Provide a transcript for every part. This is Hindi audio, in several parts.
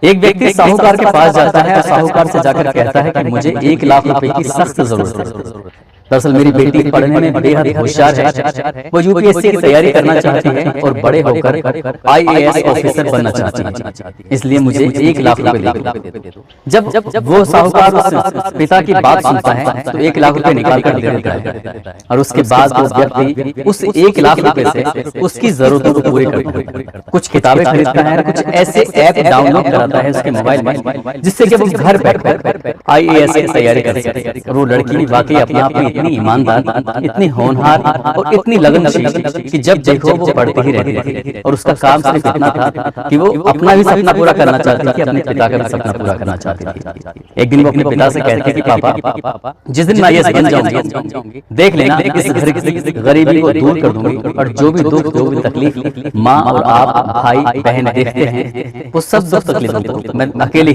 एक व्यक्ति साहूकार के पास जाता है और साहूकार से जाकर कहता है कि मुझे 1 लाख रुपए की सख्त जरूरत है। दरअसल मेरी बेटी पढ़ने में बेहद होशियार है, वो यूपीएससी की तैयारी करना चाहती है और बड़े होकर आईएएस ऑफिसर बनना चाहती है, इसलिए मुझे 1 लाख रुपए दे दो। जब वो साहूकार उस पिता की बात सुनता है तो 1 लाख रुपए निकाल कर दे देता है और उसके बाद वो व्यक्ति उस 1 लाख रुपए से उसकी जरूरतों को पूरी करता है। कुछ किताबें खरीदता है, कुछ ऐसे ऐप डाउनलोड कराता है उसके मोबाइल में जिससे कि वो घर बैठकर आईएएस की तैयारी कर सके। और वो लड़की वाकई अपने आप में इतनी ईमानदार, इतनी होनहार और इतनी लगनशील कि जब देखो वो पढ़ती ही रहती थी। और उसका काम सिर्फ इतना था कि वो अपना भी सपना पूरा करना चाहती थी, अपने पिता का भी सपना पूरा करना चाहती थी। एक दिन वो अपने पिता से कहती थी कि पापा जिस दिन मैं आईएएस बन जाऊंगी देख लेना इस घर की गरीबी को दूर कर दूंगी और जो भी दुख जो भी तकलीफ माँ और आप भाई बहन देखते हैं वो सब तकलीफ मैं अकेले।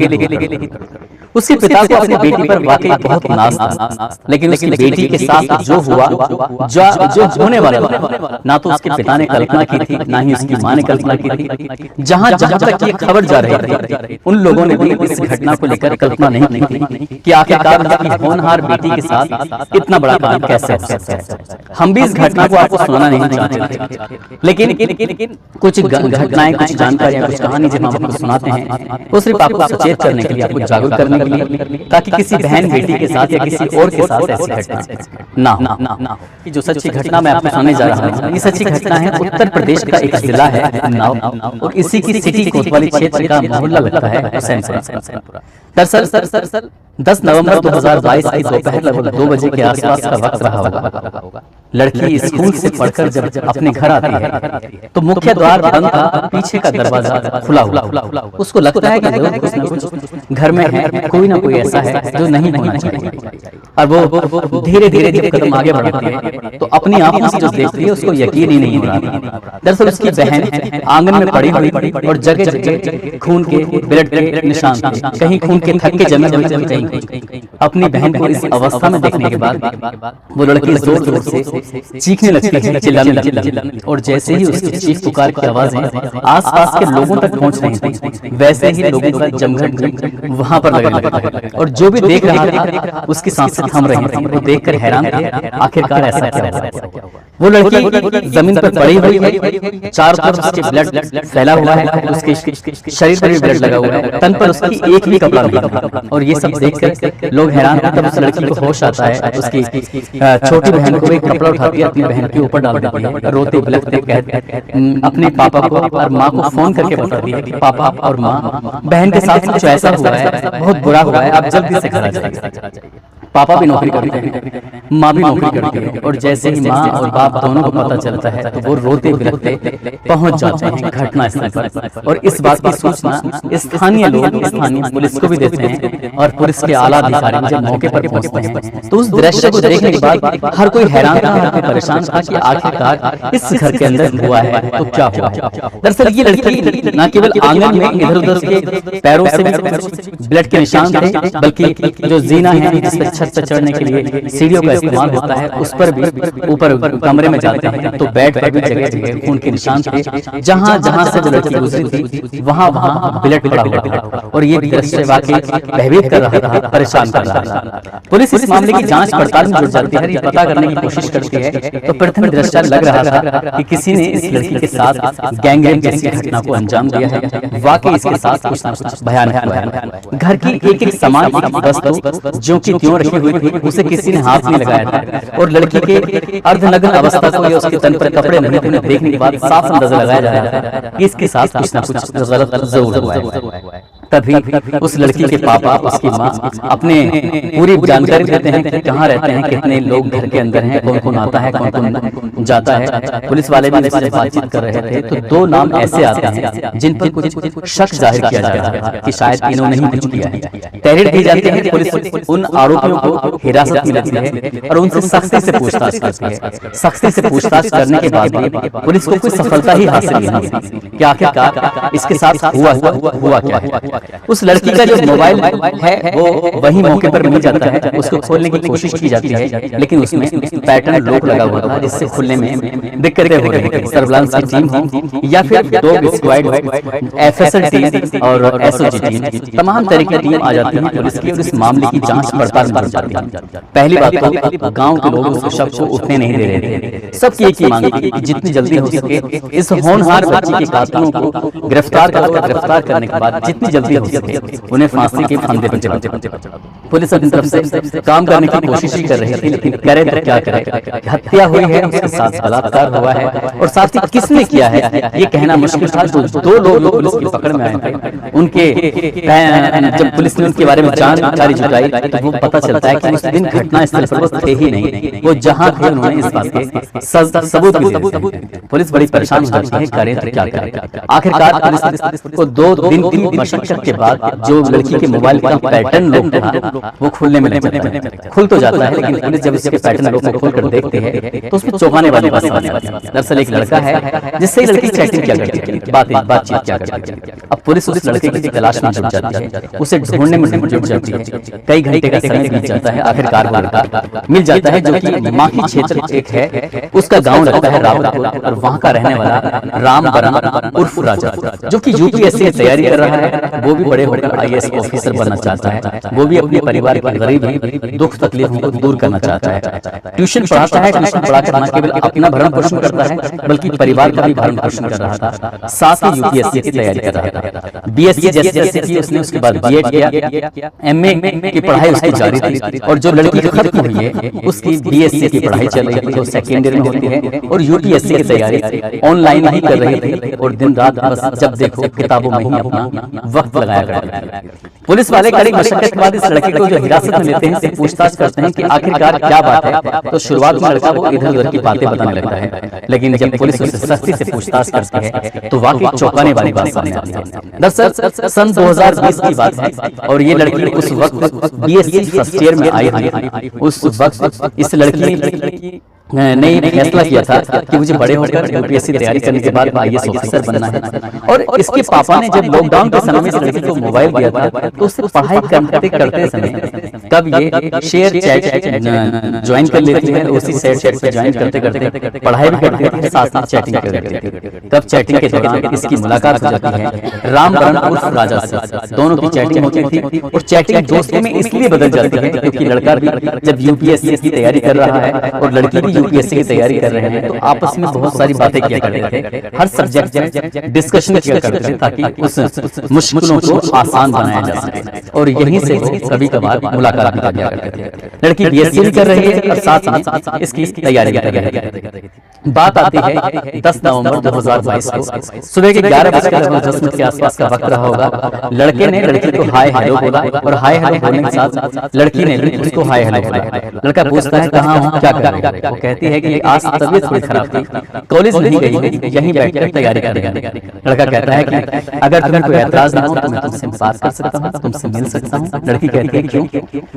उसके पिता को अपनी बेटी पर वाकई बहुत नाज था, लेकिन उसकी बेटी के साथ जो हुआ जो होने वाला था ना तो उसके पिता ने कल्पना की थी ना ही उसकी माँ ने कल्पना की थी। जहाँ जहाँ तक ये खबर जा रही थी उन लोगों ने भी इस घटना को लेकर कल्पना नहीं की कि आखिरकार उसकी होनहार बेटी के साथ इतना बड़ा काम कैसे हो सकता है। हम भी इस घटना को आपको सुनाना नहीं चाहते, लेकिन कुछ घटनाएं, कुछ जानकारियां, कुछ कहानी जब हम आपको सुनाते हैं वो सिर्फ आपको सचेत करने के लिए, आपको जागरूक करने के लिए, ताकि किसी बहन बेटी के साथ या किसी और के साथ ऐसी घटना ना हो। कि जो सच्ची घटना मैं आपको सुनाने जा रहा हूँ ये सच्ची घटना है। उत्तर प्रदेश का एक जिला है उन्नाव और इसी की सिटी कोतवाली क्षेत्र का मोहल्ला लगता है हुसैनपुरा। दरअसल 10 नवंबर 2022 की दोपहर लगभग 2 बजे के आसपास का वक्त रहा होगा। लड़की स्कूल से पढ़कर जब अपने घर आती है तो मुख्य द्वार बंद था, पीछे का दरवाजा खुला हुआ। उसको लगता है कि जरूर कुछ न कुछ घर में है, कोई ना कोई ऐसा है जो नहीं होना चाहिए। और वो धीरे धीरे जब कदम आगे बढ़ती है तो अपनी आंखों से जो देखती है उसको यकीन ही नहीं हो रहा। दरअसल उसकी बहन आंगन में पड़ी हुई और जगह जगह खून के ब्लड के निशान थे, कहीं खून के थक्के जमे हुए। अपनी बहन को इस अवस्था में देखने के बाद वो लड़की जोर जोर से चीखने लगती है, चिल्लाने लगती। और जैसे ही उसकी चीख पुकार की आवाजें आसपास के लोगों तक पहुंच रही थी वैसे ही लोगों का जमघट वहां पर लगने लगा। और जो भी देख रहा था उसकी सांसें थम रही थी। वो देखकर हैरान थे आखिरकार ऐसा क्या हुआ। वो लड़की जमीन पर पड़ी हुई है, चारों तरफ उसके ब्लड फैला हुआ है, उसके शरीर पर भी ब्लड लगा हुआ है, तन पर उसकी एक भी कपड़ा नहीं था। और ये सब देखकर लोग हैरान होते। तब उस लड़की को होश आता है, उसकी छोटी बहन को एक कपड़ा उठाती है, अपनी बहन के ऊपर डाल देती है, रोते बिलखते कहती अपने पापा को और माँ को फोन करके बताती है कि पापा और माँ बहन के साथ कुछ ऐसा हुआ है, बहुत बुरा हुआ है, आप जल्दी से घर आ जाइए। पापा भी नौकरी करते हैं, माँ भी नौकरी करती है। और जैसे ही माँ और बाप दोनों को पता चलता है तो वो रोते बिलखते पहुंच जाते हैं घटना स्थल पर। और इस बात की सूचना स्थानीय लोग, स्थानीय पुलिस को भी देते हैं। और पुलिस के आला अधिकारी जब मौके पर पहुंचते हैं तो उस दृश्य को देखने के बाद हर कोई हैरान था, हर कोई परेशान था कि आखिरकार इस घर के अंदर हुआ है तो क्या हुआ। दरअसल ये लड़की न केवल आंगन में इधर उधर के पैरों से भी ब्लड के निशान थे, बल्कि जो जीना है जिस पर छत पर चढ़ने के लिए सीढ़ियों का इस्तेमाल होता है उस पर भी ऊपर कमरे में जाते हैं तो बेड पर भी जगह जगह खून के निशान थे। जहां जहां से वो लड़की गुजरी थी वहां वहां ब्लड पड़ा हुआ था। और ये दृश्य वाकई भयभीत कर रहा था, परेशान कर रहा था। पुलिस इस मामले की जांच पड़ताल में जुट जाती है, ये पता करने की कोशिश करती है तो प्रथम दृष्टया लग रहा था कि किसी ने इस लड़की के साथ गैंगरेप जैसी घटना को अंजाम दिया है। वाकई इसके साथ कुछ न कुछ भयानक हुआ है। घर की एक एक सामान वस्तु जो कि त्यों रखी हुई थी उसे किसी ने हाथ नहीं लगाया था। और लड़की के अर्धनग्न अवस्था को या उसके तन पर कपड़े नहीं थे देखने के बाद साफ अंदाजा लगाया जा रहा था कि इसके साथ कुछ न कुछ गलत जरूर हुआ है। तभी उस लड़की के पापा, उसकी माँ अपने पूरी जानकारी देते हैं कि कहाँ रहते हैं, कितने लोग घर के अंदर हैं, कौन कौन आता है, कौन कौन जाता है। पुलिस वाले भी इससे बातचीत कर रहे थे तो 2 नाम ऐसे आते हैं जिन पर कुछ शक जाहिर किया जा रहा है कि शायद इन्होंने ही कुछ किया है। तहरीर दी जाती है, पुलिस उन आरोपियों को हिरासत में लेती है और उनसे सख्ती से पूछताछ करती है। सख्ती से पूछताछ करने के बाद भी पुलिस को कोई सफलता ही हासिल नहीं होती कि आखिरकार इसके साथ हुआ क्या है। उस लड़की का जो मोबाइल है वो वही मौके पर मिल जाता है, उसको खोलने की कोशिश की जाती है, लेकिन उसमें पैटर्न लॉक लगा हुआ था जिससे खुलने में दिक्कतें हो रही थी। सर्विलांस की टीम हो या फिर डॉग स्क्वाड हो, एफएसएल टीम और एसओजी टीम, तमाम तरह की टीम आ जाती है पुलिस की और इस मामले की जांच पड़ताल कर जाती है। पहली बात तो गांव के लोग उस शख्स को उठने नहीं दे रहे थे। सबकी एक ही मांग थी कि जितनी जल्दी हो सके इस होनहार बच्ची के कातिलों को गिरफ्तार करने के बाद जितनी जल्दी हो सके उन्हें फांसी के फंदे पर चढ़ा। पुलिस अपनी तरफ से काम करने की कोशिश ही कर रही थी, लेकिन करे तो क्या करे, हत्या हुई है, उसके साथ बलात्कार हुआ है और साथ ही किसने किया है ये कहना मुश्किल था। जो दो लोग पुलिस की पकड़ में आए थे, उनके जब पुलिस ने उनके बारे में जानकारी जुटाई तो वो पता चलता है कि उस दिन घटना स्थल पर वो थे ही नहीं, वो जहां थे उन्होंने इस बात के सबूत भी। पुलिस बड़ी परेशान हो जाती है, करे तो क्या करे। आखिरकार पुलिस को 2 दिन की मशक्कत के बाद जो लड़की के मोबाइल का पैटर्न लॉक था वो खुलने में लग जाता है। खुल तो जाता है, लेकिन पुलिस जब इसके पैटर्न लॉक को खोलकर देखते हैं तो उसमें चौंकाने वाली बात आती है। दरअसल एक लड़का है जिससे लड़की चैटिंग किया करती थी, बातचीत किया करती थी। अब पुलिस उस लड़के की तलाश में जुट जाती है, उसे ढूंढने में जुट जाती है। कई घंटे का समय बीत जाता है, आखिरकार वो लड़का मिल जाता है जो कि माखी क्षेत्र एक है, उसका गांव लगता है रावतपुर और वहां का रहने वाला राम बरन उर्फ राजा, जो कि यूपीएससी की तैयारी कर रहा है। वो भी बड़े होकर आईएएस ऑफिसर बनना चाहता है, वो भी अपने परिवार की गरीबी दुख तकलीफों को दूर करना चाहता है। ट्यूशन पढ़ाता है, ट्यूशन पढ़ाकर न केवल अपना भरण पोषण करता है बल्कि परिवार का भी भरण पोषण कर रहा था, साथ ही यूपीएससी की तैयारी कर रहा था। बीएससी जैसे की उसने, उसके बाद बीएड किया, एमए की पढ़ाई उसकी जारी थी और जो लड़की जो खत्म हुई है उसकी बीएससी की पढ़ाई चल रही थी, जो सेकेंड ईयर में होती है और यूपीएससी की तैयारी ऑनलाइन ही कर रही थी और दिन रात बस जब देखो किताबों में ही अपना वक्त लगाया करती थी। पुलिस वाले कड़ी मशक्कत के बाद इस लड़के को जो हिरासत में लेते हैं, पूछताछ करते हैं कि आखिरकार क्या बात है। तो शुरुआत में लड़का वो इधर उधर की बातें बताने लगता है, लेकिन जब पुलिस उससे सख्ती से पूछताछ करती है तो वाकई चौंकाने वाली बात सामने आती है। दरअसल सन 2020 की बात है और ये लड़की उस वक्त बीएससी फर्स्ट ईयर में आई थी। उस वक्त इस लड़की ने फैसला किया था कि मुझे बड़े होकर यूपीएससी तैयारी करने के बाद आईएएस ऑफिसर बनना है। और इसके पापा ने जब लॉकडाउन के समय में इस लड़की को मोबाइल दिया था तो उससे पढ़ाई करते समय कब ये शेयर चैट ज्वाइन कर लेती है, उसी शेयर चैट पे ज्वाइन करते करते पढ़ाई भी करती है, साथ साथ चैटिंग करती है। तब चैटिंग के दौरान इसकी मुलाकात हो जाती है राम बरन उर्फ राजा से। दोनों की चैटिंग होती थी और चैटिंग दोस्ती में इसलिए बदल जाती है क्योंकि लड़का भी जब यूपीएससी की तैयारी कर रहा है और लड़की भी यूपीएससी की तैयारी कर रहे हैं, तो आपस में बहुत सारी बातें किया करते थे, हर सब्जेक्ट में डिस्कशन किया करते थे ताकि उस मुश्किलों को आसान बनाया जा सके। और यहीं से वो कभी कभार मुलाकात भी किया करते थे। लड़की बीएससी भी कर रही है और साथ साथ इसकी तैयारी कर रही है। बात आती है 10 नवंबर 2022 को सुबह के 11:10 के आसपास का वक्त रहा होगा। लड़के ने लड़की को हाय हेलो बोला और हाय हेलो बोलने के साथ लड़की ने भी उसको हाय हेलो बोला। लड़का पूछता है कहाँ हो, क्या कर रहे हो? वो कहती है कि आज तबीयत थोड़ी खराब थी, कॉलेज नहीं गई, यहीं बैठकर तैयारी कर रही है। लड़का कहता है कि अगर तुम्हें कोई एतराज ना हो तो मैं तुमसे बात कर सकता हूँ, तुमसे मिल सकता हूँ। लड़की कहती है क्यों?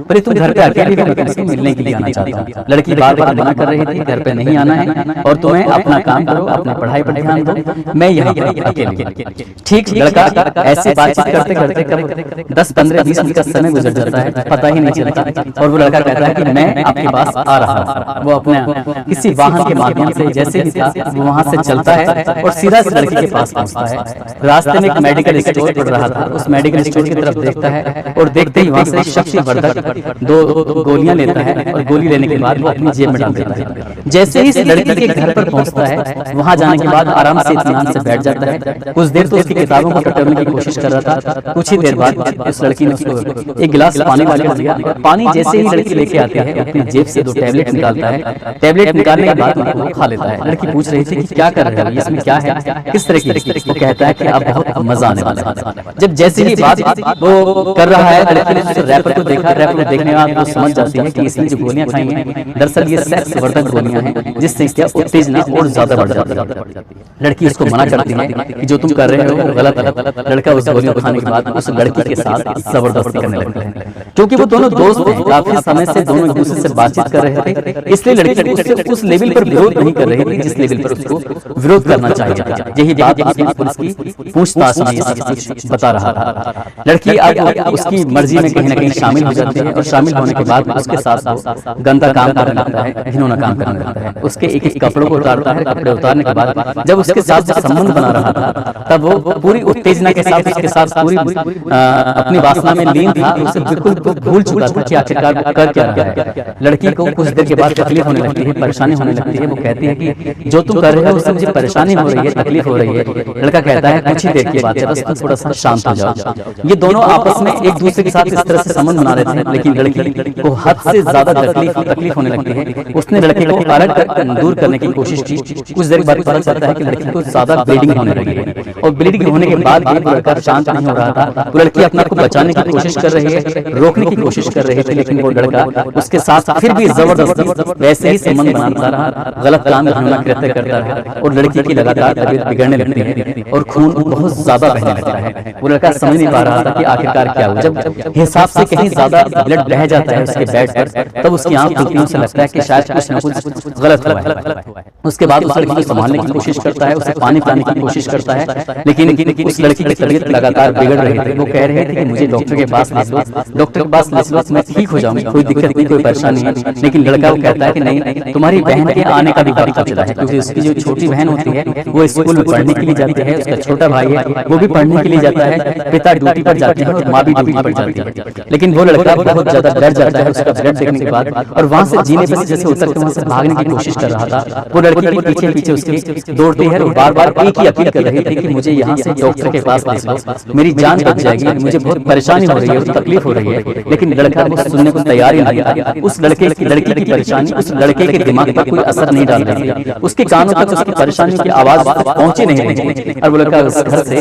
पर तुम घर पे अकेली हो, मैं तुमसे मिलने के लिए आना चाहता हूँ। लड़की बार-बार मना कर रही थी, घर पे नहीं आना है और तुम्हें अपना काम करो, अपनी पढ़ाई पर ध्यान दो, मैं यहाँ पर अकेली। ठीक, लड़का ऐसे बातचीत करते करते कब 10, 15, 20 मिनट का समय गुजर जाता है, पता ही नहीं चलता। और वो लड़का कहता है कि मैं आपके पास आ रहा हूँ। वो अपने किसी वाहन के माध्यम से जैसे भी था वो वहां से चलता है और सीधा इस लड़की के पास पहुंचता है। रास्ते में एक मेडिकल स्टोर पड़ रहा था, उस मेडिकल स्टोर की तरफ देखता है और देखते ही वहां से शक्तिवर्धक 2 गोलियां लेता है और गोली लेने के बाद वो अपनी जेब में डाल देता है। जैसे ही इस लड़की के घर पर पहुंचता है, वहां जाने के बाद आराम से इत्मीनान से बैठ जाता है। कुछ देर तो उसकी किताबों को टटोलने की कोशिश कर रहा था। कुछ ही देर बाद उस लड़की ने उसको एक गिलास पानी वाला दिया और पानी जैसे ही लड़की लेके आती है अपनी जेब से 2 टैबलेट निकालता है। टैबलेट निकालने के बाद वो खा लेता है। लड़की पूछ रही थी कि क्या कर रहे हो, इसमें क्या है, किस तरह की? वो कहता है कि अब बहुत मजा आने वाला है। जब जैसे ही बात वो कर रहा है, लड़की ने उस रैपर को देखा। रैपर को देखने के बाद वो समझ जाती है कि इसने जो गोलियां खाई हैं दरअसल ये सेक्स वर्धक गोलियां हैं, जिससे क्या उत्तेजना और ज्यादा बढ़ जाती है। लड़की उसको मना करती है कि जो तुम कर रहे हो वो गलत है। लड़का उस गोलियों को खाने के बाद उस लड़की के साथ जबरदस्ती करने लगता है। क्योंकि वो दोनों दोस्त थे, काफी समय से दोनों एक दूसरे से बातचीत कर रहे थे, इसलिए लड़की उससे उस लेवल पर विरोध नहीं कर रही थी जिस लेवल पर उसको विरोध करना चाहिए था। यही बात उसने पुलिस की पूछताछ में बता चाह रहा था। लड़की अब उसकी मर्जी में कहीं ना कहीं शामिल हो जाती है और शामिल होने के बाद उसके साथ वो गंदा काम करने लगता है, घिनौना काम करने लगता है। उसके एक एक कपड़ों को उतारता है। कपड़े उतारने के बाद जब उसके साथ जो संबंध बना रहा था तब वो पूरी उत्तेजना के साथ उसके साथ पूरी अपनी वासना में लीन था। उसे बिल्कुल भूल चुका था कि आखिरकार कर क्या रहा है। लड़की को कुछ देर के बाद तकलीफ होने लगती है, परेशानी होने लगती है। वो कहती है कि जो तुम कर रहे हो उससे मुझे परेशानी हो रही है, तकलीफ हो रही है। लड़का कहता है कुछ ही देर की बात है, बस तुम थोड़ा सा शांत हो जाओ। ये दोनों आपस में एक दूसरे के साथ इस तरह से संबंध बना रहे थे, लेकिन लड़की को हद से ज्यादा तकलीफ होने लगती है। उसने लड़के को अलग दूर करने की कोशिश की। कुछ देर बाद पता चलता है कि लड़की को ज्यादा ब्लीडिंग होने लगी है और ब्लीडिंग होने के बाद भी लड़का शांत नहीं हो रहा था। वो लड़की अपने को बचाने की कोशिश कर रही है, रोकने की कोशिश कर रही थी, लेकिन वो लड़का उसके साथ फिर भी जबरदस्ती वैसे ही संबंध बनाता रहा, गलत काम घिनौना कृत्य करता रहा और लड़की की लगातार तबीयत बिगड़ने लगती है और खून बहुत ज्यादा बहने लगता है। वो लड़का समझ नहीं पा रहा था कि आखिरकार क्या हुआ। जब हिसाब से कहीं ज्यादा ब्लड बह जाता है उसके बेड पर, तब उसकी आंख खुलती है, उसे लगता है कि शायद कुछ न कुछ गलत हुआ है। उसके बाद उस लड़की को संभालने की कोशिश करता है, उसे पानी पिलाने की कोशिश करता है, लेकिन उस लड़की की तबीयत लगातार बिगड़ रही थी। वो कह रहे थे कि मुझे डॉक्टर के पास ले लो, डॉक्टर के पास ले लो, मैं ठीक हो जाऊंगी, कोई दिक्कत नहीं, कोई परेशानी नहीं। लेकिन लड़का वो कहता है कि नहीं, तुम्हारी बहन के आने का भी वक्त हो चला है, क्योंकि उसकी जो छोटी बहन होती है वो स्कूल में पढ़ने के लिए जाती है, उसका छोटा भाई है वो भी पढ़ने के लिए जाता है, पिता ड्यूटी पर जाते हैं और माँ भी ड्यूटी पर जाती है। लेकिन वो लड़का बहुत ज्यादा डर जाता है उसका ब्लड देखने के बाद और वहां से जीने पर जैसे उतर के वहां से भागने की कोशिश कर रहा था। वो लड़की के पीछे पीछे उसके दौड़ती है और बार बार एक ही अपील कर रही थी कि मुझे यहाँ से डॉक्टर के पास ले लो, मेरी जान बच जाएगी, मुझे बहुत परेशानी हो रही है, तकलीफ हो रही है। लेकिन लड़का वो सुनने को तैयार ही नहीं था। उस लड़की की परेशानी उस लड़के के दिमाग पर कोई असर नहीं डाल रही थी। उसके कानों तक उसकी परेशानी की आवाज पहुंची नहीं रही थी और वो लड़का उस घर से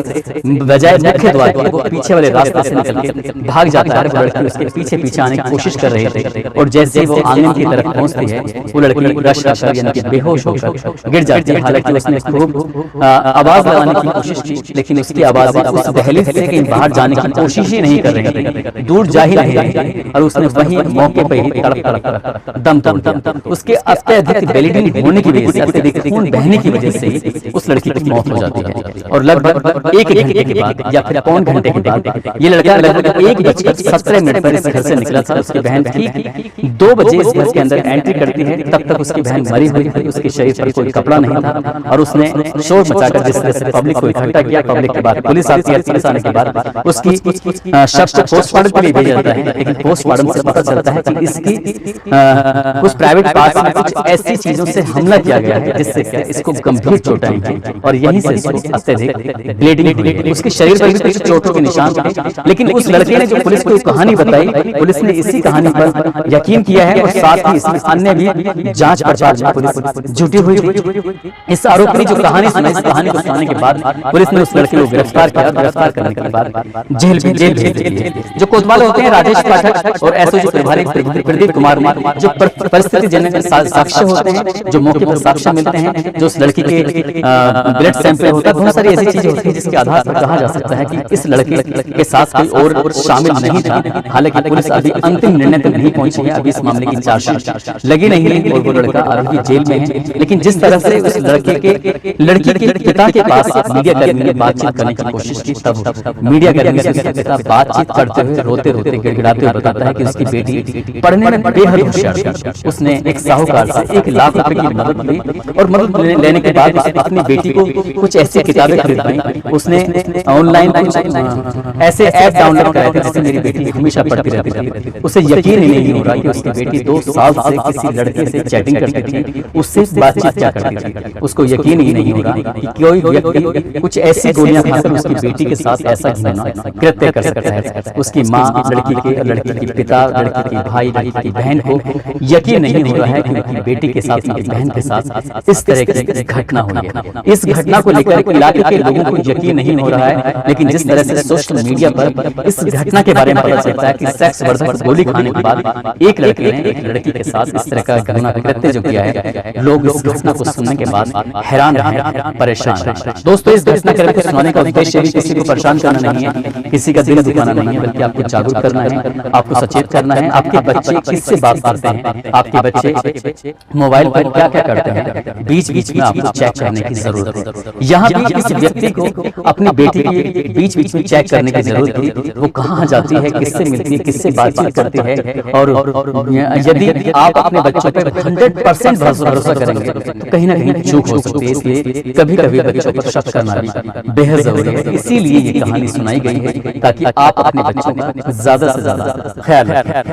बजाय मुख्य द्वार के वो पीछे वाले रास्ते से निकल के भाग जाता है। वो लड़की उसके पीछे पीछे आने की कोशिश कर रही थी और जैसे वो आंगन की तरफ पहुंचती है वो लड़की रश रश यानी कि बेहोश होकर गिर जाती है। हालांकि उसने खूब आवाज लगाने की कोशिश की, लेकिन उसकी आवाज उस दहलीज से कहीं बाहर जाने की कोशिश ही नहीं कर रही थी, दूर जा ही नहीं रही और उसने वहीं मौके पर ही तड़प तड़प दम तोड़ दिया। उसके अत्यधिक ब्लीडिंग होने की वजह से, अत्यधिक खून बहने की वजह से उस लड़की की मौत हो जाती है और लगभग एक घंटे के बाद या फिर पौन घंटे के बाद ये लड़का लगभग 1:17 पर इस घर से निकला था। उसकी बहन ठीक 2 बजे इस घर के अंदर एंट्री करती है, तब तक उसकी बहन मरी हुई थी, उसके शरीर पर कोई कपड़ा नहीं था और उसने शोर मचाकर जिस तरह से पब्लिक को इकट्ठा किया। पब्लिक के बाद पुलिस आती है, पुलिस आने के बाद उसकी शव को पोस्टमार्टम के लिए भेजा जाता है, लेकिन पोस्टमार्टम से पता चलता है कि इसकी कुछ प्राइवेट पार्ट में कुछ ऐसी चीजों से हमला किया गया है जिससे इसको गंभीर चोटें आई और यहीं से इसको अत्यधिक ब्लीडिंग, उसके शरीर पर भी कुछ चोटों के निशान थे। लेकिन उस लड़के ने जो पुलिस को कहानी बताई, पुलिस ने इसी कहानी पर यकीन किया है और साथ ही इसमें अन्य भी जांच पड़ताल में पुलिस जुटी हुई थी। इस आरोपी ने जो कहानी सुनाई, इस कहानी को सुनाने के बाद पुलिस ने उस लड़के को गिरफ्तार किया। गिरफ्तार करने के बाद जेल भेज दिए। जो कोतवाल होते हैं राजेश पाठक और एसओजी प्रभारी प्रदीप कुमार ने जो परिस्थिति जनक साक्ष्य होते हैं, जो मौके पर साक्ष्य मिलते हैं, जो उस लड़की के ब्लड सैंपल होता है, बहुत सारी ऐसी चीजें होती है जिसके आधार पर कहा जा सकता है कि इस लड़के के साथ कोई और शामिल नहीं था। हालांकि पुलिस अभी अंतिम निर्णय तक नहीं पहुंची है, अभी इस मामले की चार्जशीट लगी नहीं है और वो लड़का अभी जेल में है। लेकिन जिस तरह से उस लड़की के पिता के पास मीडिया कर्मी ने बातचीत करने की कोशिश की, तब मीडिया कर्मी से उसका पिता बातचीत करते हुए रोते रोते गिड़गिड़ाते हुए बताता है कि उसकी बेटी पढ़ने में बेहद होशियार थी। उसने एक साहूकार से 1 लाख रुपए की मदद ली और मदद लेने के बाद उसने अपनी बेटी को कुछ ऐसी किताबें खरीदवाई। उसने ऑनलाइन ऐसे ऐप डाउनलोड कराए थे जिससे मेरी बेटी हमेशा पढ़ती रहती थी। उसे यकीन ही नहीं हो रहा कि उसकी बेटी 2 साल से किसी लड़के से चैटिंग करती थी, उससे बातचीत क्या करती थी। उसको यकीन ही नहीं हो रहा कि कोई व्यक्ति कुछ ऐसी गोलियां खाकर उसकी बेटी के साथ ऐसा कृत्य कर सकता है। उसकी माँ, लड़की के पिता, लड़की के भाई, लड़की की बहन को यकीन नहीं हो रहा है कि उनकी बेटी के साथ, उनकी बहन के साथ इस तरह की घटना हुई है। इस घटना को लेकर इलाके के लोगों को यकीन नहीं हो रहा है, लेकिन जिस तरह से सोशल मीडिया पर इस घटना के बारे में पता चलता है कि सेक्स वर्धक गोली खाने के बाद एक लड़के ने एक लड़की के साथ इस तरह का घटना कृत्य जो किया है, लोग इस घटना को सुनने के बाद हैरान हैं, परेशान हैं। दोस्तों, इस घटना को सुनाने का उद्देश्य भी किसी को परेशान करना नहीं है, किसी का दिल दुखाना नहीं है, बल्कि आपको जागरूक करना है, आपको सचेत करना है। आपके बच्चे किससे बात करते हैं, आपके बच्चे मोबाइल पर क्या क्या करते हैं, बीच बीच में आपको चेक करने की जरूरत है। यहाँ भी किसी व्यक्ति को अपनी बेटी की बीच बीच में चेक करने की जरूरत थी, वो कहाँ जाती है, किससे मिलती है, किससे बातचीत करती है। और यदि आप अपने बच्चों पे 100% भरोसा करेंगे तो कहीं ना कहीं चूक हो सकती है। इसलिए कभी कभी बच्चों पर शक करना भी बेहद जरूरी है। इसीलिए ये कहानी सुनाई गई है ताकि आप अपने बच्चों का ज्यादा से ज्यादा ख्याल रखें।